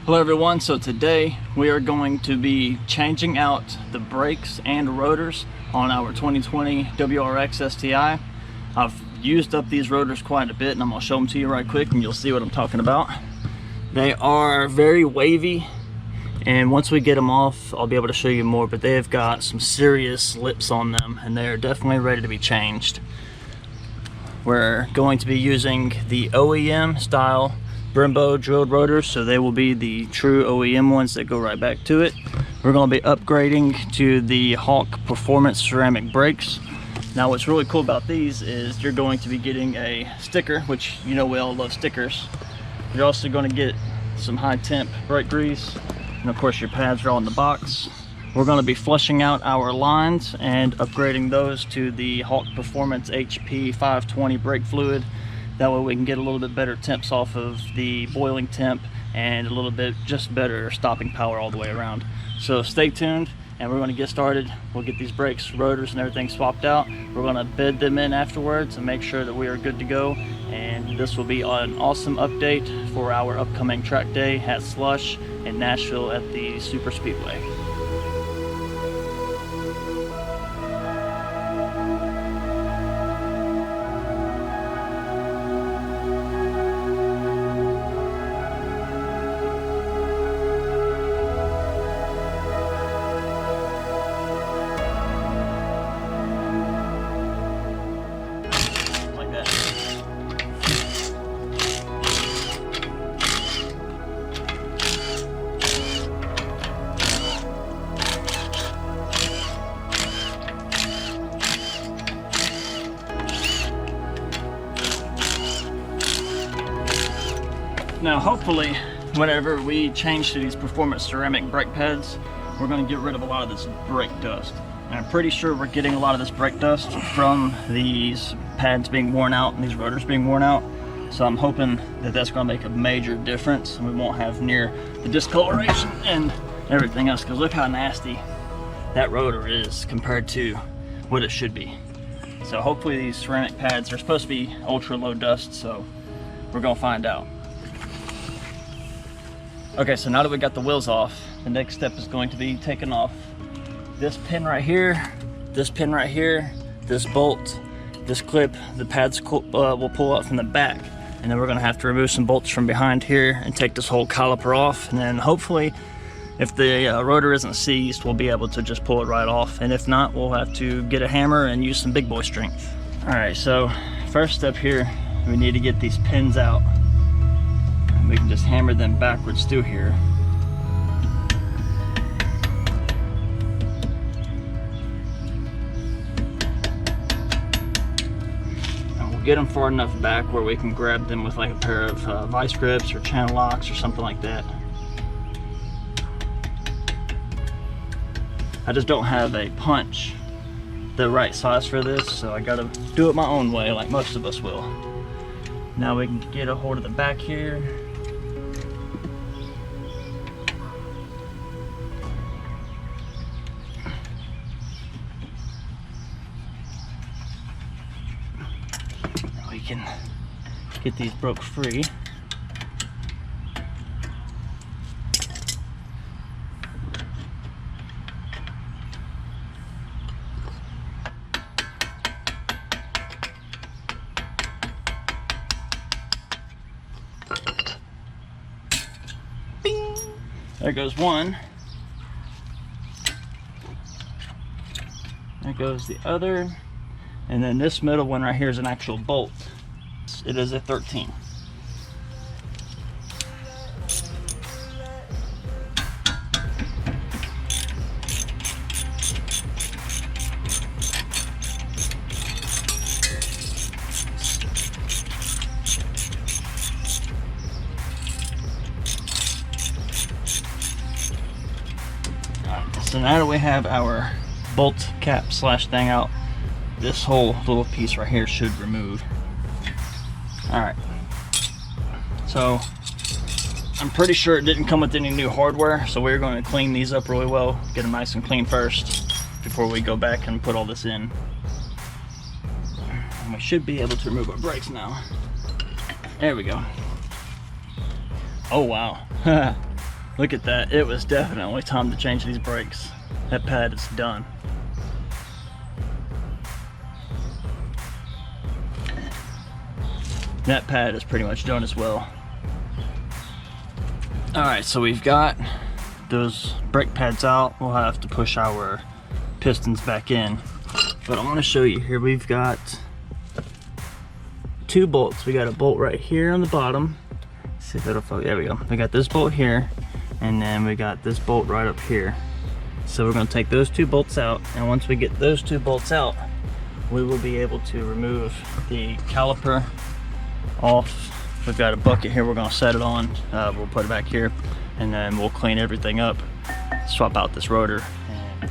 Hello everyone, so today we are going to be changing out the brakes and rotors on our 2020 WRX STI. I've used up these rotors quite a bit and I'm going to show them to you right quick and you'll see what I'm talking about. They are very wavy, and once we get them off I'll be able to show you more, but they've got some serious lips on them and they're definitely ready to be changed. We're going to be using the OEM style Brembo drilled rotors, so they will be the true OEM ones that go right back to it. We're going to be upgrading to the Hawk Performance ceramic brakes. Now what's really cool about these is you're going to be getting a sticker, which you know we all love stickers. You're also going to get some high temp brake grease, and of course your pads are all in the box. We're going to be flushing out our lines and upgrading those to the Hawk Performance HP 520 brake fluid. That way we can get a little bit better temps off of the boiling temp and a little bit just better stopping power all the way around. So stay tuned and we're going to get started. We'll get these brakes, rotors and everything swapped out. We're going to bed them in afterwards and make sure that we are good to go. And this will be an awesome update for our upcoming track day at Slush in Nashville at the Super Speedway. Now hopefully whenever we change to these performance ceramic brake pads, we're going to get rid of a lot of this brake dust. And I'm pretty sure we're getting a lot of this brake dust from these pads being worn out and these rotors being worn out. So I'm hoping that that's going to make a major difference and we won't have near the discoloration and everything else, because look how nasty that rotor is compared to what it should be. So hopefully these ceramic pads are supposed to be ultra low dust, so we're going to find out. Okay, so now that we got the wheels off, the next step is going to be taking off this pin right here, this pin right here, this bolt, this clip. The pads will pull out from the back, and then we're going to have to remove some bolts from behind here and take this whole caliper off, and then hopefully if the rotor isn't seized we'll be able to just pull it right off, and if not we'll have to get a hammer and use some big boy strength. Alright, so first step here, we need to get these pins out. We can just hammer them backwards through here. And we'll get them far enough back where we can grab them with like a pair of vice grips or channel locks or something like that. I just don't have a punch the right size for this, so I gotta do it my own way like most of us will. Now we can get a hold of the back here. Can get these broke free. Bing! There goes one. There goes the other. And then this middle one right here is an actual bolt. It is a 13. So now that we have our bolt cap slash thing out, this whole little piece right here should remove. Alright, so I'm pretty sure it didn't come with any new hardware, so we're going to clean these up really well, get them nice and clean first before we go back and put all this in. And we should be able to remove our brakes now. There we go. Oh wow. Look at that. It was definitely time to change these brakes. That pad is done. That pad is pretty much done as well. All right, so we've got those brake pads out. We'll have to push our pistons back in. But I want to show you here, we've got 2 bolts. We got a bolt right here on the bottom. Let's see if it'll focus. There we go. We got this bolt here, and then we got this bolt right up here. So we're going to take those 2 bolts out, and once we get those 2 bolts out, we will be able to remove the caliper off. We've got a bucket here, we're going to set it on. We'll put it back here, and then we'll clean everything up, swap out this rotor. And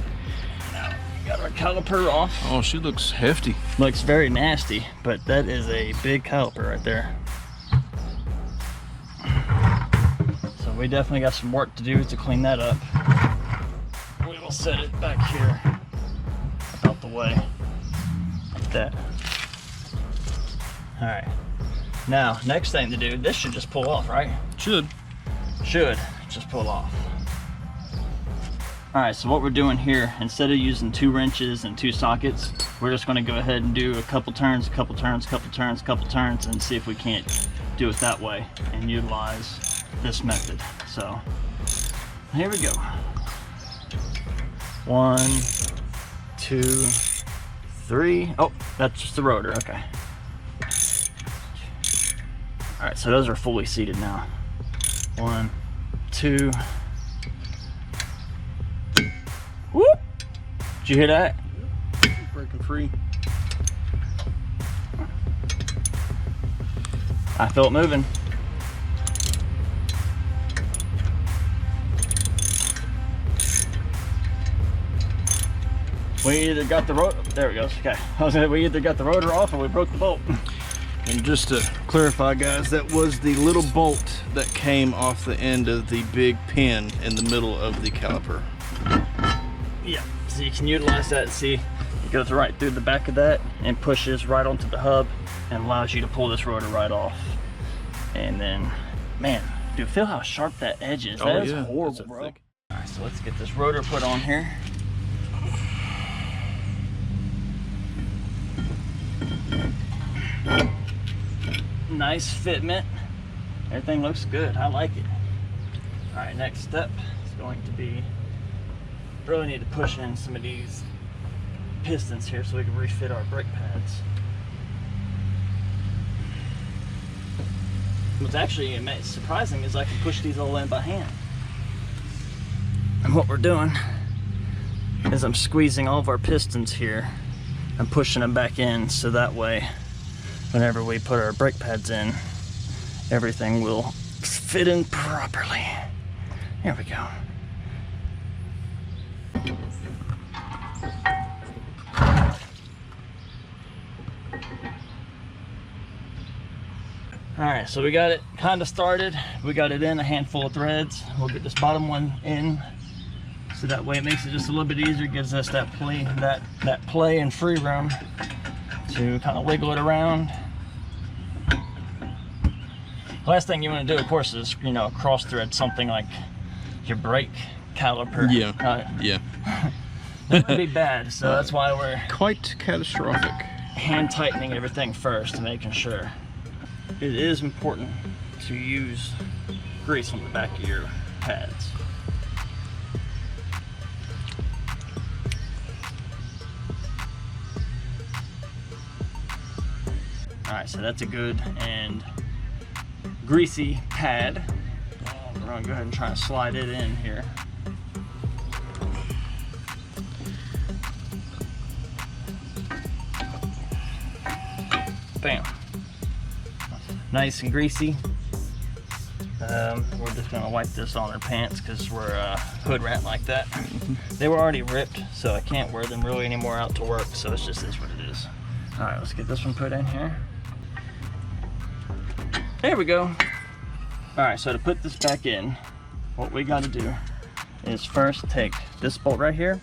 now we got our caliper off. Oh, she looks hefty. Looks very nasty, but that is a big caliper right there. So we definitely got some work to do to clean that up. We will set it back here, out the way, like that. All right. Now, next thing to do, this should just pull off, right? Should Just pull off. All right, so what we're doing here, instead of using 2 wrenches and 2 sockets, we're just gonna go ahead and do a couple turns, and see if we can't do it that way and utilize this method. So, here we go. 1, 2, 3. Oh, that's just the rotor, okay. All right, so those are fully seated now. 1, 2. Whoop! Did you hear that? breaking free. I feel it moving. We either got the rotor, there it goes, okay. I was gonna say, we either got the rotor off or we broke the bolt. And just to clarify, guys, that was the little bolt that came off the end of the big pin in the middle of the caliper. Yeah, so you can utilize that. See, it goes right through the back of that and pushes right onto the hub and allows you to pull this rotor right off. And then, man, dude, feel how sharp that edge is. That is horrible, bro. All right, so let's get this rotor put on here. Nice fitment. Everything looks good. I like it. All right, next step is going to be, really need to push in some of these pistons here so we can refit our brake pads. What's actually surprising is I can push these all in by hand. And what we're doing is I'm squeezing all of our pistons here and pushing them back in, so that way whenever we put our brake pads in, everything will fit in properly. Here we go. All right, so we got it kind of started. We got it in a handful of threads. We'll get this bottom one in, so that way it makes it just a little bit easier, gives us that play and free room to kind of wiggle it around. Last thing you want to do, of course, is, you know, cross thread something like your brake caliper. Yeah. That would be bad, so that's why we're quite catastrophic. Hand tightening everything first, making sure. It is important to use grease on the back of your pads. All right, so that's a good and greasy pad. We're gonna go ahead and try and slide it in here. Bam. Nice and greasy. We're just gonna wipe this on our pants because we're a hood rat like that. They were already ripped, so I can't wear them really anymore out to work, so it's just is what it is. All right, let's get this one put in here. There we go. All right, so to put this back in, what we gotta do is first take this bolt right here,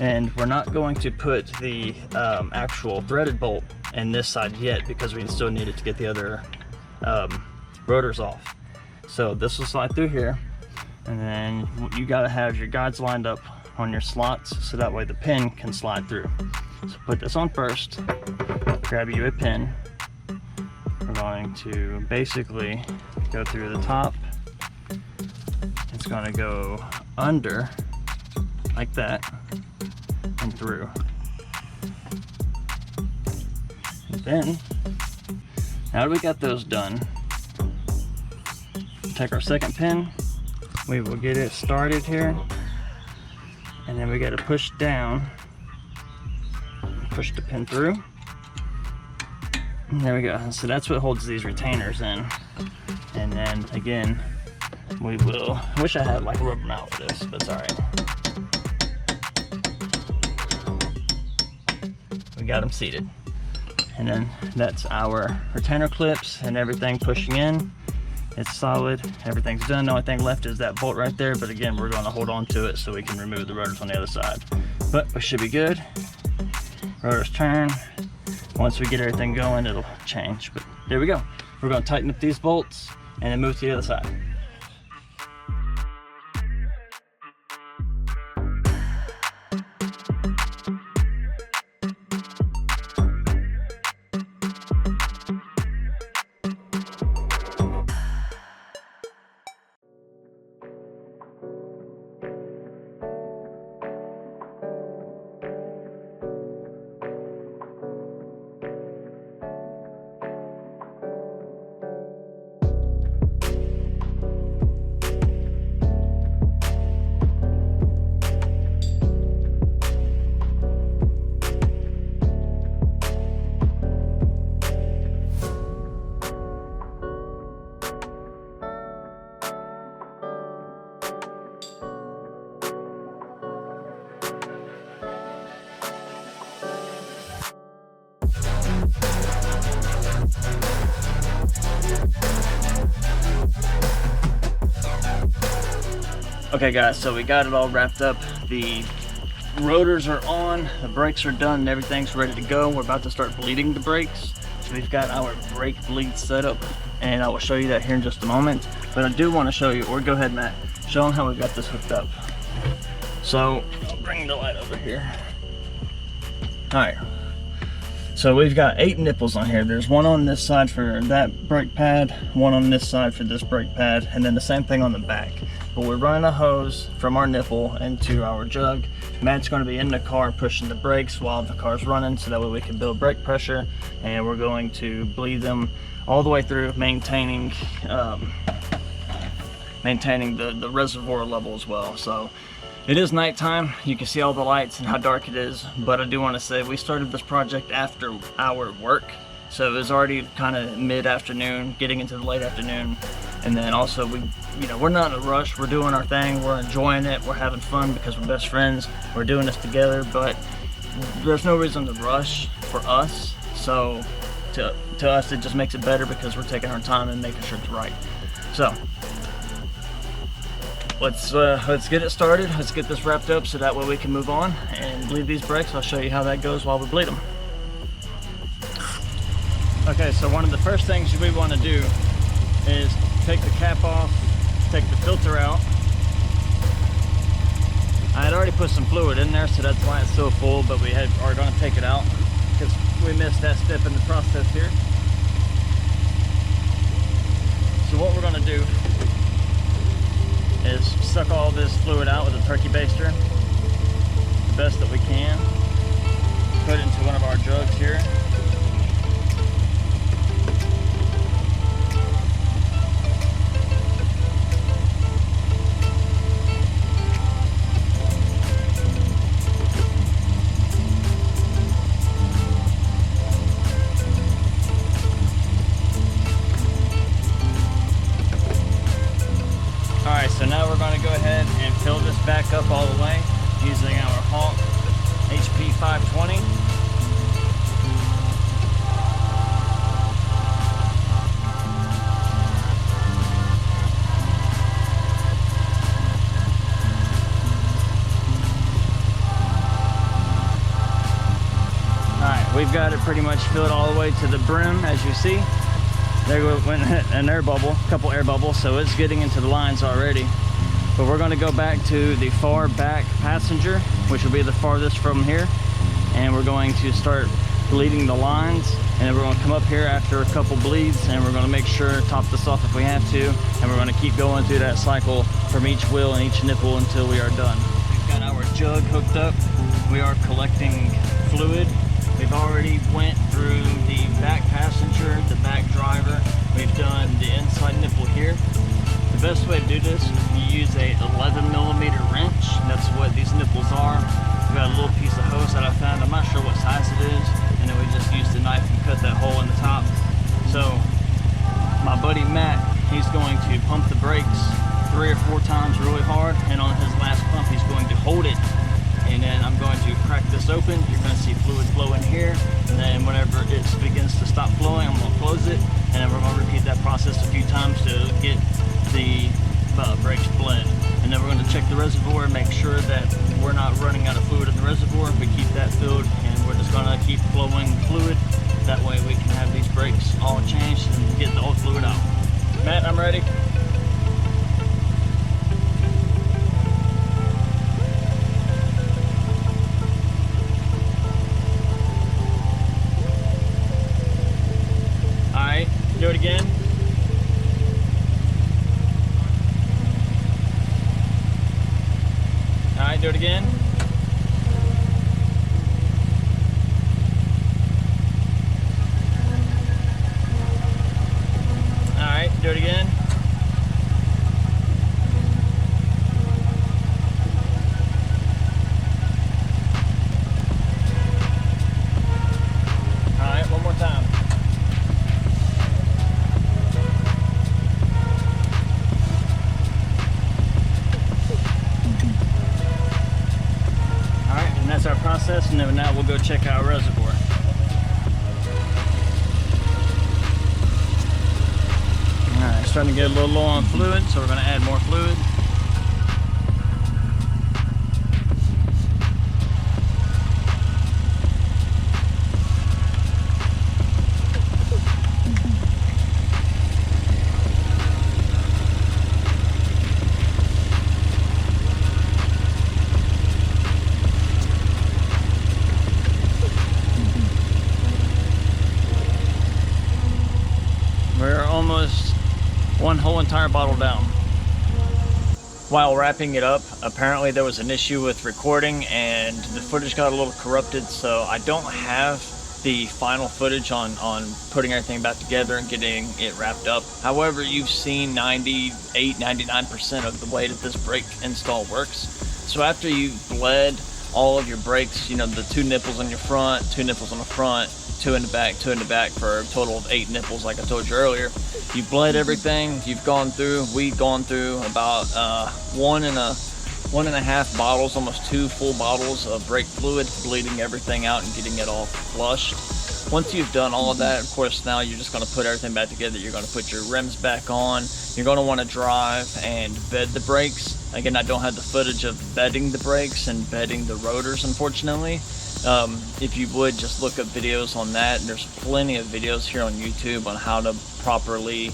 and we're not going to put the actual threaded bolt in this side yet because we still need it to get the other rotors off. So this will slide through here, And then you gotta have your guides lined up on your slots so that way the pin can slide through. So put this on first, grab you a pin. We're going to basically go through the top. It's gonna go under like that and through. And then, now that we got those done, take our second pin, we will get it started here, and then we got to push down, push the pin through, and there we go. So that's what holds these retainers in. And then again, we will, I wish I had like a rubber mount for this, but it's all right. We got them seated. And then that's our retainer clips and everything pushing in. It's solid, everything's done. The only thing left is that bolt right there, but again, we're gonna hold on to it so we can remove the rotors on the other side. But we should be good. Rotors turn. Once we get everything going, it'll change. But there we go. We're gonna tighten up these bolts and then move to the other side. Okay guys, so we got it all wrapped up. The rotors are on, the brakes are done, and everything's ready to go. We're about to start bleeding the brakes. So we've got our brake bleed set up, and I will show you that here in just a moment. But I do want to show you, or go ahead Matt, show them how we got this hooked up. So I'll bring the light over here. All right, so we've got 8 nipples on here. There's one on this side for that brake pad, one on this side for this brake pad, and then the same thing on the back. But we're running a hose from our nipple into our jug. Matt's going to be in the car pushing the brakes while the car's running, so that way we can build brake pressure, and we're going to bleed them all the way through, maintaining the reservoir level as well. So it is nighttime, you can see all the lights and how dark it is, but I do want to say we started this project after our work, so it was already kind of mid-afternoon, getting into the late afternoon. And then also we're not in a rush, we're doing our thing, we're enjoying it, we're having fun because we're best friends, we're doing this together, but there's no reason to rush for us. So to us it just makes it better because we're taking our time and making sure it's right. So let's get it started, let's get this wrapped up so that way we can move on and bleed these brakes. I'll show you how that goes while we bleed them. Okay, so one of the first things we want to do is take the cap off, take the filter out. I had already put some fluid in there, so that's why it's so full, but we are going to take it out because we missed that step in the process here. So what we're going to do is suck all this fluid out with a turkey baster the best that we can. Put it into one of our jugs here. So now we're going to go ahead and fill this back up all the way using our Hawk HP 520. Alright, we've got it pretty much filled all the way to the brim, as you see. There went an air bubble, a couple air bubbles, so it's getting into the lines already. But we're going to go back to the far back passenger, which will be the farthest from here, and we're going to start bleeding the lines, and then we're going to come up here after a couple bleeds, and we're going to make sure top this off if we have to, and we're going to keep going through that cycle from each wheel and each nipple until we are done. We've got our jug hooked up. We are collecting fluid. We've already went through the back passenger, the back driver. We've done the inside nipple here. The best way to do this, you use a 11mm wrench. That's what these nipples are. We've got a little piece of hose that I found. I'm not sure what size it is. And then we just used the knife and cut that hole in the top. So my buddy Matt, he's going to pump the brakes 3 or 4 times really hard. And on his last pump, he's going to hold it. And then I'm going to crack this open. You're going to see fluid flow in here. And then whenever it begins to stop flowing, I'm going to close it. And then we're going to repeat that process a few times to get the brakes bled. And then we're going to check the reservoir and make sure that we're not running out of fluid in the reservoir. We keep that filled, and we're just going to keep flowing fluid. That way we can have these brakes all changed and get the old fluid out. Matt, I'm ready. All right, do it again. All right, do it again. All right, do it again. All right, one more time. That's our process, and then now we'll go check our reservoir. Alright, starting to get a little low on fluid, so we're going to add more fluid. We're almost one whole entire bottle down. While wrapping it up, apparently there was an issue with recording and the footage got a little corrupted, so I don't have the final footage on putting everything back together and getting it wrapped up. However, you've seen 98–99% of the way that this brake install works. So after you've bled all of your brakes, you know, the 2 nipples on your front, 2 nipples on the front, 2 in the back, 2 in the back, for a total of 8 nipples like I told you earlier. You bled everything, we've gone through about 1.5 bottles, almost 2 full bottles of brake fluid, bleeding everything out and getting it all flushed. Once you've done all of that, of course, now you're just going to put everything back together. You're going to put your rims back on. You're going to want to drive and bed the brakes. Again, I don't have the footage of bedding the brakes and bedding the rotors, unfortunately. If you would just look up videos on that, there's plenty of videos here on YouTube on how to properly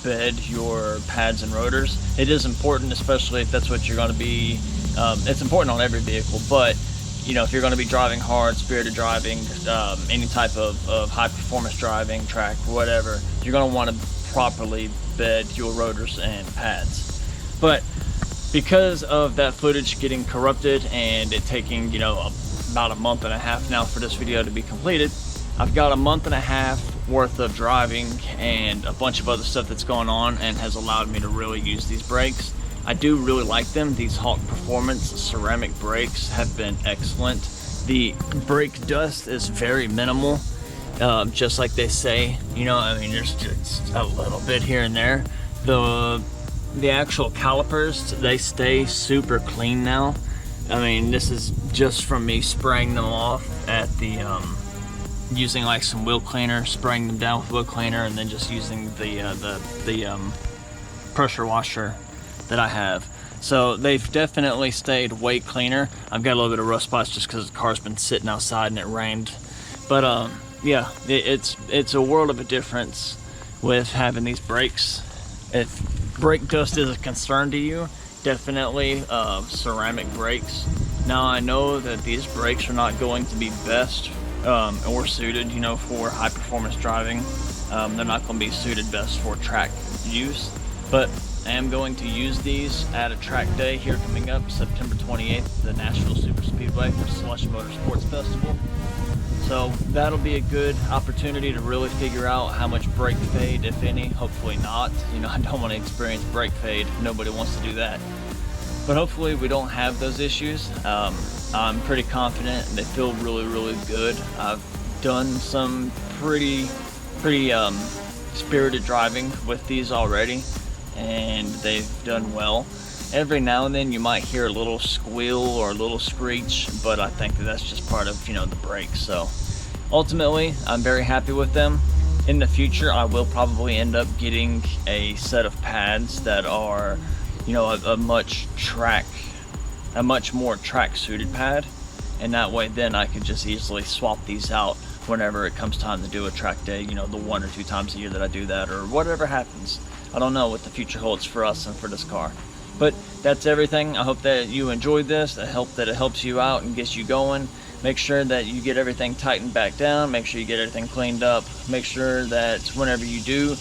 bed your pads and rotors. It is important, especially if that's what you're going to be, it's important on every vehicle, but you know, if you're going to be driving hard, spirited driving, any type of high performance driving, track, whatever, you're going to want to properly bed your rotors and pads. But because of that footage getting corrupted and it taking, you know, about a month and a half now for this video to be completed, I've got a month and a half worth of driving and a bunch of other stuff that's going on and has allowed me to really use these brakes. I do really like them. These Hawk Performance ceramic brakes have been excellent. The brake dust is very minimal, just like they say. You know, I mean, there's just a little bit here and there. The actual calipers, they stay super clean now. I mean, this is just from me spraying them off at the using like some wheel cleaner, spraying them down with wheel cleaner, and then just using the pressure washer that I have. So they've definitely stayed way cleaner. I've got a little bit of rust spots just because the car's been sitting outside and it rained. But yeah, it's a world of a difference with having these brakes. If brake dust is a concern to you, definitely ceramic brakes. Now I know that these brakes are not going to be best or suited, you know, for high performance driving. They're not going to be suited best for track use, but I am going to use these at a track day here coming up September 28th, the Nashville Super Speedway for Slush Motorsports Festival. So that'll be a good opportunity to really figure out how much brake fade, if any. Hopefully not. You know, I don't want to experience brake fade. Nobody wants to do that. But hopefully we don't have those issues. I'm pretty confident and they feel really, really good. I've done some pretty spirited driving with these already, and they've done well. Every now and then you might hear a little squeal or a little screech, but I think that that's just part of, you know, the brakes. So ultimately, I'm very happy with them. In the future, I will probably end up getting a set of pads that are, you know, a much more track suited pad, and that way then I could just easily swap these out whenever it comes time to do a track day, you know, the 1 or 2 times a year that I do that, or whatever happens. I don't know what the future holds for us and for this car. But that's everything. I hope that you enjoyed this. I hope that it helps you out and gets you going. Make sure that you get everything tightened back down. Make sure you get everything cleaned up. Make sure that whenever you do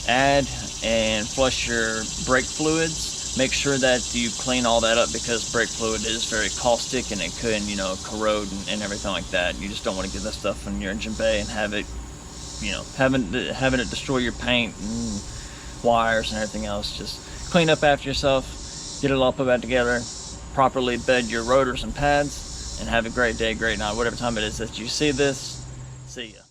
add and flush your brake fluids, make sure that you clean all that up, because brake fluid is very caustic and it could, you know, corrode and everything like that. You just don't want to get that stuff in your engine bay and have it, you know, having it destroy your paint and wires and everything else. Just clean up after yourself, get it all put back together, properly bed your rotors and pads, and have a great day, great night, whatever time it is that you see this. See ya.